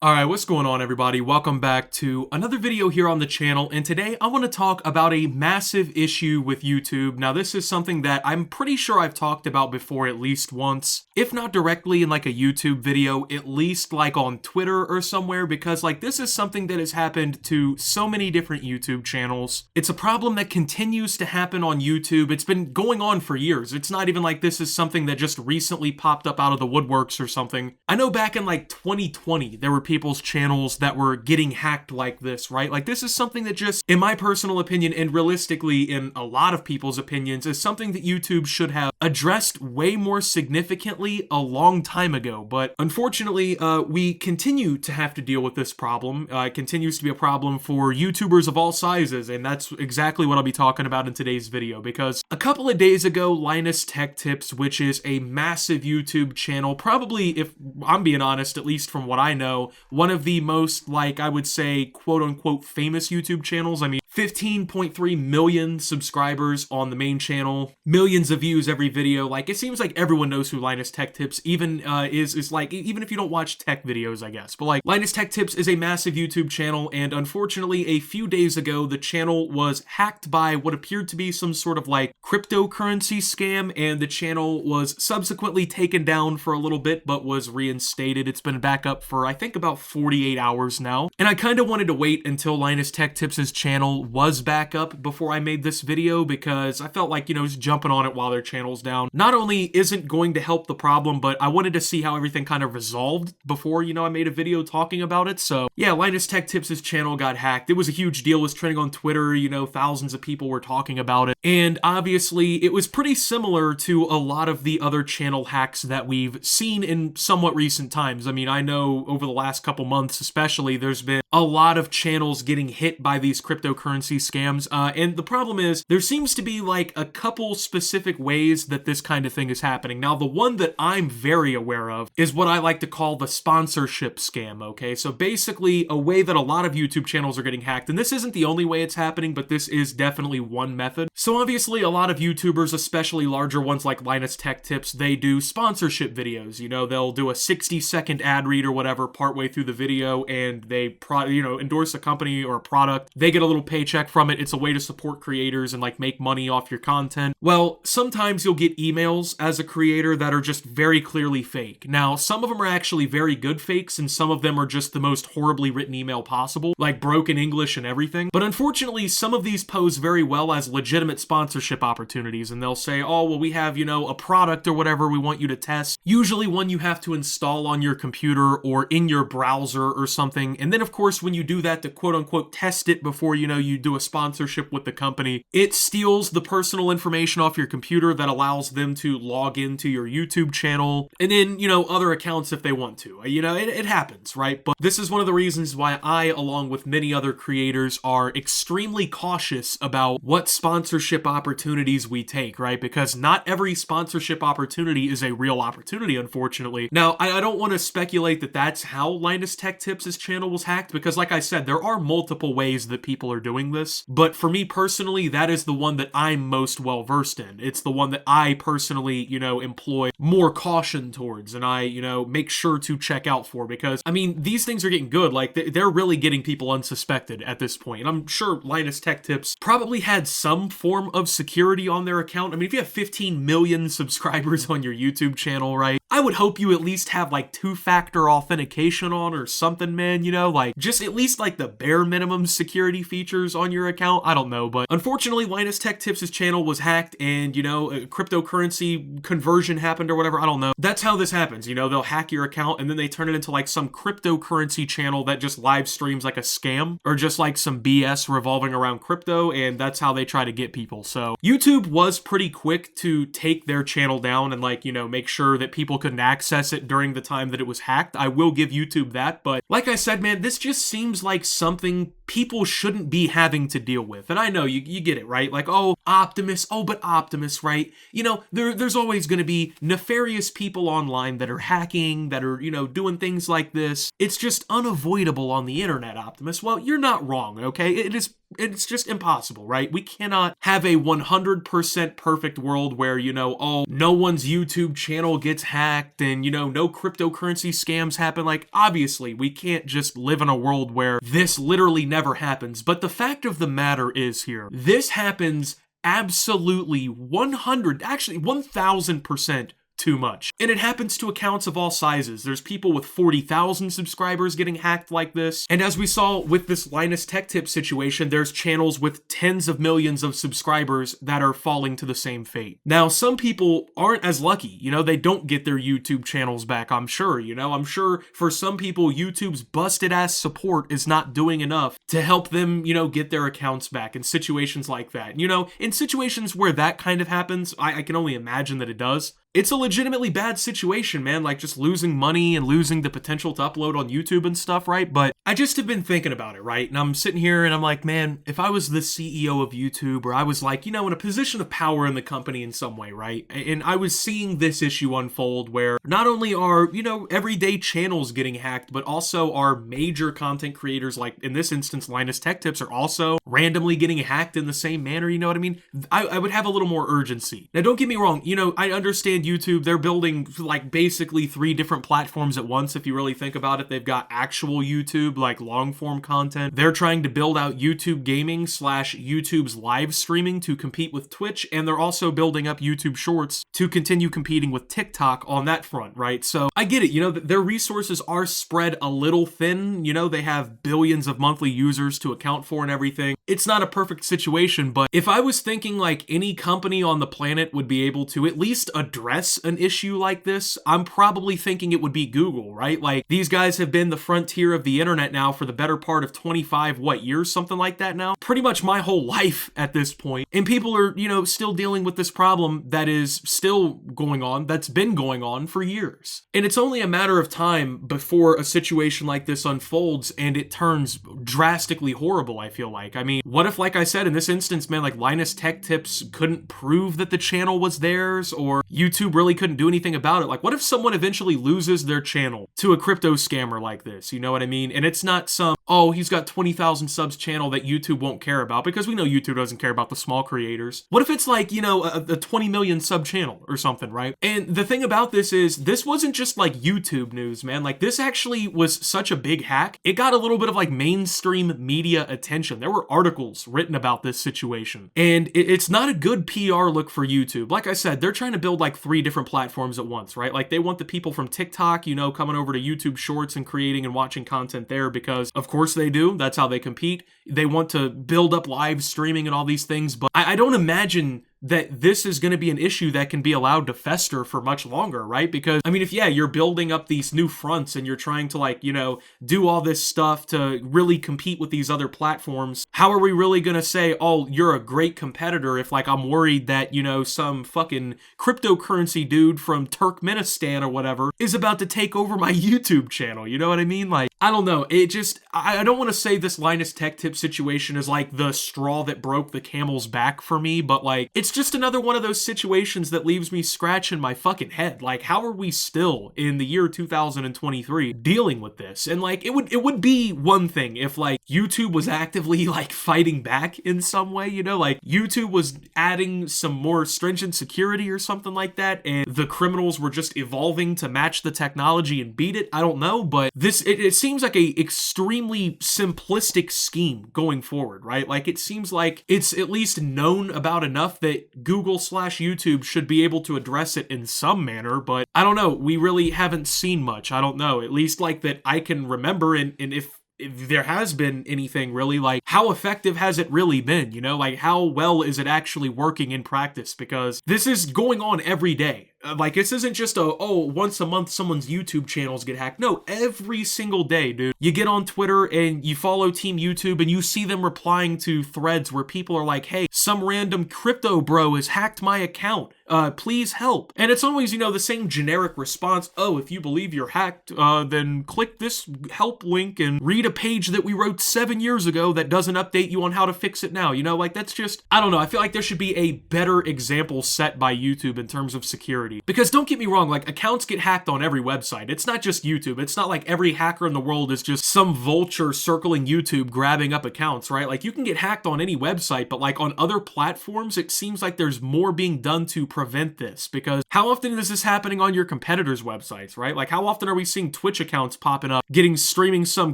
Alright, what's going on everybody? Welcome back to another video here on the channel, and today I want to talk about a massive issue with YouTube. Now this is something that I'm pretty sure I've talked about before at least once, if not directly in like a YouTube video, at least like on Twitter or somewhere, because like this is something that has happened to so many different YouTube channels. It's a problem that continues to happen on YouTube. It's been going on for years. It's not even like this is something that just recently popped up out of the woodworks or something. I know back in like 2020 there were people's channels that were getting hacked like this, right? Like this is something that just, in my personal opinion, and realistically in a lot of people's opinions, is something that YouTube should have addressed way more significantly a long time ago. But unfortunately, we continue to have to deal with this problem. It continues to be a problem for YouTubers of all sizes, and that's exactly what I'll be talking about in today's video, because a couple of days ago, Linus Tech Tips, which is a massive YouTube channel, probably, if I'm being honest, at least from what I know, one of the most, like, I would say, quote-unquote famous YouTube channels. I mean, 15.3 million subscribers on the main channel, millions of views every video. Like, it seems like everyone knows who Linus Tech Tips even is like, even if you don't watch tech videos, I guess. But like, Linus Tech Tips is a massive YouTube channel, and unfortunately, a few days ago, the channel was hacked by what appeared to be some sort of like cryptocurrency scam, and the channel was subsequently taken down for a little bit, but was reinstated. It's been back up for, I think, about 48 hours now. And I kind of wanted to wait until Linus Tech Tips' channel was back up before I made this video, because I felt like, just jumping on it while their channel's down not only isn't going to help the problem, but I wanted to see how everything kind of resolved before, I made a video talking about it. So yeah, Linus Tech Tips' channel got hacked. It was a huge deal. It was trending on Twitter, thousands of people were talking about it. And obviously it was pretty similar to a lot of the other channel hacks that we've seen in somewhat recent times. I mean, I know over the last couple months especially, there's been a lot of channels getting hit by these cryptocurrency scams, and the problem is there seems to be like a couple specific ways that this kind of thing is happening. Now, the one that I'm very aware of is what I like to call the sponsorship scam, okay? So basically a way that a lot of YouTube channels are getting hacked, and this isn't the only way it's happening, but this is definitely one method. So obviously a lot of YouTubers, especially larger ones like Linus Tech Tips, they do sponsorship videos. They'll do a 60-second ad read or whatever partway through the video, and they endorse a company or a product. They get a little paycheck from it. It's a way to support creators and like make money off your content. Well, sometimes you'll get emails as a creator that are just very clearly fake. Now, some of them are actually very good fakes, and some of them are just the most horribly written email possible, like broken English and everything. But unfortunately, some of these pose very well as legitimate sponsorship opportunities, and they'll say, oh, well, we have, a product or whatever we want you to test. Usually one you have to install on your computer or in your browser or something. And then, of course, when you do that to quote-unquote test it before, you do a sponsorship with the company, it steals the personal information off your computer that allows them to log into your YouTube channel and then, other accounts if they want to. It happens, right? But this is one of the reasons why I, along with many other creators, are extremely cautious about what sponsorship opportunities we take, right? Because not every sponsorship opportunity is a real opportunity, unfortunately. Now, I don't want to speculate that that's how Linus Tech Tips' channel was hacked, because like I said, there are multiple ways that people are doing this. But for me personally, that is the one that I'm most well versed in. It's the one that I personally, employ more caution towards, and I, make sure to check out for, because, I mean, these things are getting good. Like, they're really getting people unsuspected at this point. And I'm sure Linus Tech Tips probably had some form of security on their account. I mean, if you have 15 million subscribers on your YouTube channel, right, I would hope you at least have like two-factor authentication on or something, man, like just at least like the bare minimum security features on your account. I don't know, but unfortunately Linus Tech Tips' channel was hacked, and a cryptocurrency conversion happened or whatever. I don't know. That's how this happens. They'll hack your account and then they turn it into like some cryptocurrency channel that just live streams like a scam or just like some BS revolving around crypto, and that's how they try to get people. So YouTube was pretty quick to take their channel down and like, make sure that people couldn't access it during the time that it was hacked. I will give YouTube that, but like I said, man, this just seems like something people shouldn't be having to deal with. And I know you get it, right? Like, oh, Optimus, oh, but Optimus, right? You know, there's always going to be nefarious people online that are hacking, that are, you know, doing things like this. It's just unavoidable on the internet, Optimus. Well, you're not wrong, okay? It's just impossible, right? We cannot have a 100% perfect world where, you know, oh, no one's YouTube channel gets hacked and, you know, no cryptocurrency scams happen. Like, obviously, we can't just live in a world where this literally never happens. But the fact of the matter is here, this happens absolutely 1000% too much. And it happens to accounts of all sizes. There's people with 40,000 subscribers getting hacked like this. And as we saw with this Linus Tech Tip situation, there's channels with tens of millions of subscribers that are falling to the same fate. Now, some people aren't as lucky. You know, they don't get their YouTube channels back, I'm sure. You know, I'm sure for some people, YouTube's busted ass support is not doing enough to help them, you know, get their accounts back in situations like that. You know, in situations where that kind of happens, I can only imagine that it does. It's a legitimately bad situation, man, like just losing money and losing the potential to upload on YouTube and stuff, right? But I just have been thinking about it, right? And I'm sitting here and I'm like, man, if I was the CEO of YouTube, or I was like, you know, in a position of power in the company in some way, right? And I was seeing this issue unfold where not only are, you know, everyday channels getting hacked, but also our major content creators, like in this instance, Linus Tech Tips, are also randomly getting hacked in the same manner, you know what I mean? I would have a little more urgency. Now, don't get me wrong, you know, I understand YouTube, they're building like basically 3 different platforms at once. If you really think about it, they've got actual YouTube, like long form content. They're trying to build out YouTube gaming / YouTube's live streaming to compete with Twitch. And they're also building up YouTube Shorts to continue competing with TikTok on that front, right? So I get it. You know, their resources are spread a little thin. You know, they have billions of monthly users to account for and everything. It's not a perfect situation, but if I was thinking like any company on the planet would be able to at least address an issue like this, I'm probably thinking it would be Google, right? Like, these guys have been the frontier of the internet now for the better part of 25, years, something like that now? Pretty much my whole life at this point. And people are, you know, still dealing with this problem that is still going on, that's been going on for years. And it's only a matter of time before a situation like this unfolds and it turns drastically horrible, I feel like. I mean, what if, like I said, in this instance, man, like Linus Tech Tips couldn't prove that the channel was theirs, or YouTube really couldn't do anything about it? Like, what if someone eventually loses their channel to a crypto scammer like this? You know what I mean? And it's not some, oh, he's got 20,000 subs channel that YouTube won't care about, because we know YouTube doesn't care about the small creators. What if it's like, you know, a 20 million sub channel or something, right? And the thing about this is, this wasn't just like YouTube news, man. Like, this actually was such a big hack. It got a little bit of like mainstream media attention. There were articles written about this situation. And it's not a good PR look for YouTube. Like I said, they're trying to build like 3 different platforms at once, right? Like, they want the people from TikTok, you know, coming over to YouTube Shorts and creating and watching content there, because of course they do. That's how they compete. They want to build up live streaming and all these things, but I don't imagine that this is going to be an issue that can be allowed to fester for much longer, right? Because, I mean, if, yeah, you're building up these new fronts and you're trying to, like, you know, do all this stuff to really compete with these other platforms, how are we really going to say, oh, you're a great competitor if, like, I'm worried that, you know, some fucking cryptocurrency dude from Turkmenistan or whatever is about to take over my YouTube channel? You know what I mean? Like, I don't know. It just, I don't want to say this Linus Tech Tip situation is like the straw that broke the camel's back for me, but like, it's just another one of those situations that leaves me scratching my fucking head. Like, how are we still in the year 2023 dealing with this? And like, it would be one thing if like YouTube was actively like fighting back in some way, you know, like YouTube was adding some more stringent security or something like that, and the criminals were just evolving to match the technology and beat it. I don't know, but this, it seems like a extremely simplistic scheme going forward, right? Like, it seems like it's at least known about enough that Google / YouTube should be able to address it in some manner, but I don't know. We really haven't seen much. I don't know, at least like that I can remember, and if there has been anything really, like, how effective has it really been? You know, like, how well is it actually working in practice? Because this is going on every day. Like, this isn't just once a month someone's YouTube channels get hacked. No, every single day, dude. You get on Twitter and you follow Team YouTube and you see them replying to threads where people are like, hey, some random crypto bro has hacked my account. Please help. And it's always, the same generic response. Oh, if you believe you're hacked, then click this help link and read a page that we wrote 7 years ago that doesn't update you on how to fix it now. Like, that's just, I don't know. I feel like there should be a better example set by YouTube in terms of security. Because don't get me wrong, like, accounts get hacked on every website. It's not just YouTube. It's not like every hacker in the world is just some vulture circling YouTube grabbing up accounts, right? Like, you can get hacked on any website, but like on other platforms, it seems like there's more being done to prevent this, because how often is this happening on your competitors' websites, right? Like, how often are we seeing Twitch accounts popping up, streaming some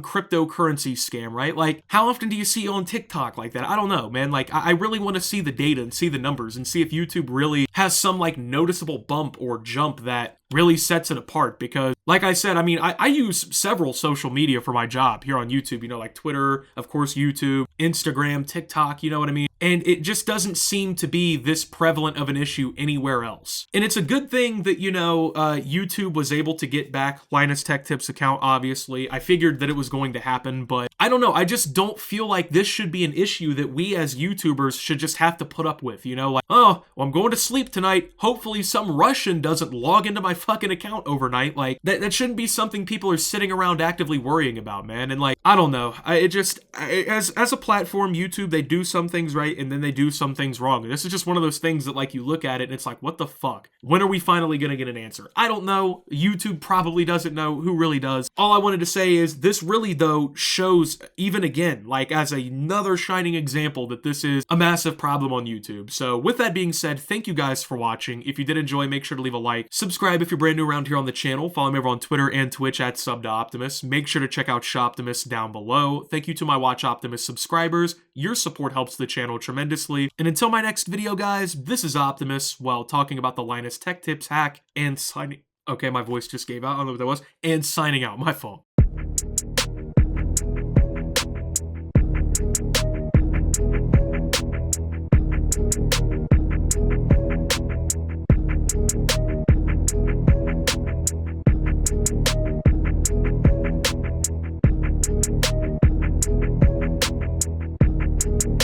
cryptocurrency scam, right? Like, how often do you see on TikTok like that? I don't know, man. Like, I really want to see the data and see the numbers and see if YouTube really has some like noticeable bump or jump that really sets it apart. Because like I said, I mean, I use several social media for my job here on YouTube, like Twitter, of course, YouTube, Instagram, TikTok, you know what I mean? And it just doesn't seem to be this prevalent of an issue anywhere else. And it's a good thing that, YouTube was able to get back Linus Tech Tips account, obviously. I figured that it was going to happen, but I don't know. I just don't feel like this should be an issue that we as YouTubers should just have to put up with, like, oh, well, I'm going to sleep tonight. Hopefully some Russian doesn't log into my fucking account overnight. Like, that shouldn't be something people are sitting around actively worrying about, man. And like, I don't know. As a platform, YouTube, they do some things right and then they do some things wrong. And this is just one of those things that, like, you look at it and it's like, what the fuck? When are we finally gonna get an answer? I don't know. YouTube probably doesn't know. Who really does? All I wanted to say is this really, though, shows even again, like, as another shining example that this is a massive problem on YouTube. So with that being said, thank you guys for watching. If you did enjoy, make sure to leave a like. Subscribe if you're brand new around here on the channel. Follow me over on Twitter and Twitch at @SubToOptimus. Make sure to check out Shoptimus down below. Thank you to my Watch Optimus subscribers. Your support helps the channel tremendously. And until my next video, guys, this is Optimus, while talking about the Linus Tech Tips hack and signing... Okay, my voice just gave out. I don't know what that was. And signing out. My fault.